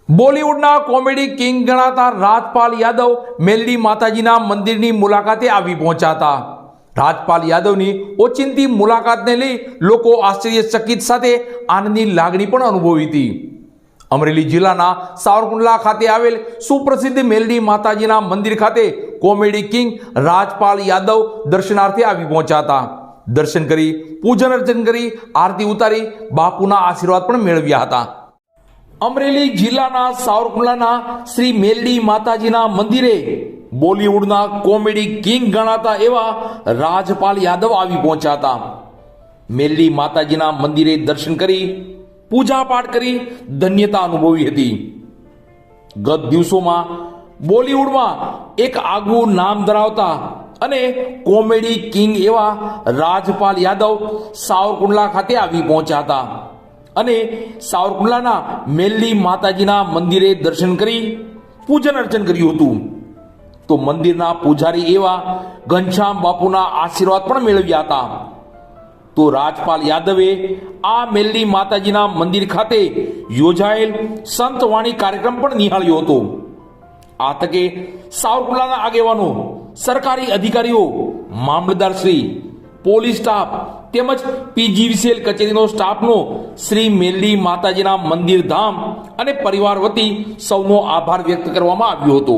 બોલિવૂડના comedy king ગણાતા રાજપાલ યાદવ મેલડી માતાજીના મંદિરની મુલાકાતે આવી પહોંચ્યા હતા. રાજપાલ યાદવની ઓચિંતી મુલાકાતને લઈ લોકો આશ્ચર્યચકિત સાથે આનંદની લાગણી પણ અનુભવી હતી. અમરેલી જિલ્લાના સાવરકુંડલા ખાતે આવેલ સુપ્રસિદ્ધ મેલડી માતાજીના મંદિર ખાતે કોમેડી કિંગ રાજપાલ યાદવ દર્શનાર્થે આવી પહોંચ્યા હતા. દર્શન કરી પૂજન અર્ચન કરી આરતી ઉતારી બાપુના આશીર્વાદ પણ મેળવ્યા હતા. અમરેલી જિલ્લાના સાવરકુંડલાના શ્રી મેલડી માતાજીના મંદિરે બોલિવૂડના કોમેડી કિંગ ગણાતા એવા રાજપાલ યાદવ આવી પહોંચ્યા હતા. મેલડી માતાજીના મંદિરે દર્શન કરી પૂજા પાઠ કરી ધન્યતા અનુભવી હતી. ગત દિવસોમાં બોલિવૂડમાં એક આગવું નામ ધરાવતા અને કોમેડી કિંગ એવા રાજપાલ યાદવ સાવરકુંડલા ખાતે આવી પહોંચ્યા હતા અને સાવરકુંડલાના મેલડી માતાજીના મંદિરે દર્શન કરી પૂજન અર્ચન કર્યું હતું. તો મંદિરના પૂજારી એવા ઘનશ્યામ બાપુના આશીર્વાદ પણ મેળવ્યા હતા. તો રાજપાલ યાદવે આ મેલડી માતાજીના મંદિર ખાતે યોજાયેલ સંતવાણી કાર્યક્રમ પણ નિહાળ્યો હતો. આ તકે સાવરકુંડલાના આગેવાનો, સરકારી અધિકારીઓ, મામલતદારશ્રી, પોલીસ સ્ટાફ તેમજ પીજીવીસીએલ કચેરીનો સ્ટાફનો શ્રી મેલડી માતાજીના મંદિર ધામ અને પરિવાર વતી સૌનો આભાર વ્યક્ત કરવામાં આવ્યો હતો.